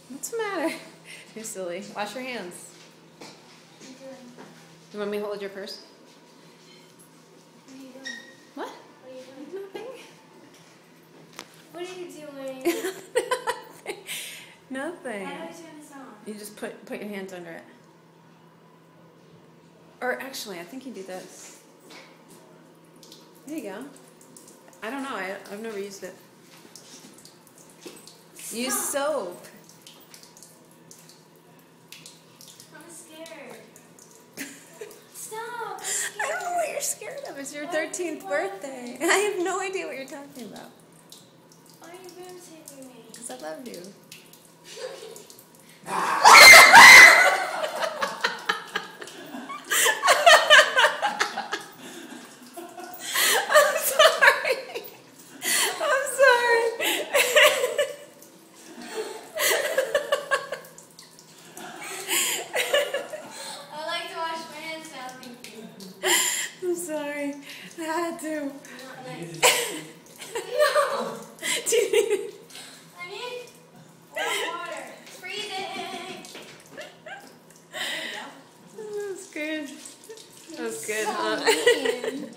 What's the matter? You're silly. Wash your hands. You want me to hold your purse? What are you doing? What? What are you doing? Nothing. What are you doing? Nothing. How do I turn this on? You just put your hands under it. Or actually, I think you do this. There you go. I don't know. I've never used it. Use soap. I'm scared. Stop! I'm scared. I don't know what you're scared of. It's your 13th birthday. I have no idea what you're talking about. Why are you babysitting me? Because I love you. I'm sorry. I'm sorry. I like to wash my hands now, thank you. I'm sorry. I had to. Not nice. No! Do you need I need warm water. It's freezing! There you go. That was good. That was good, So huh? mean.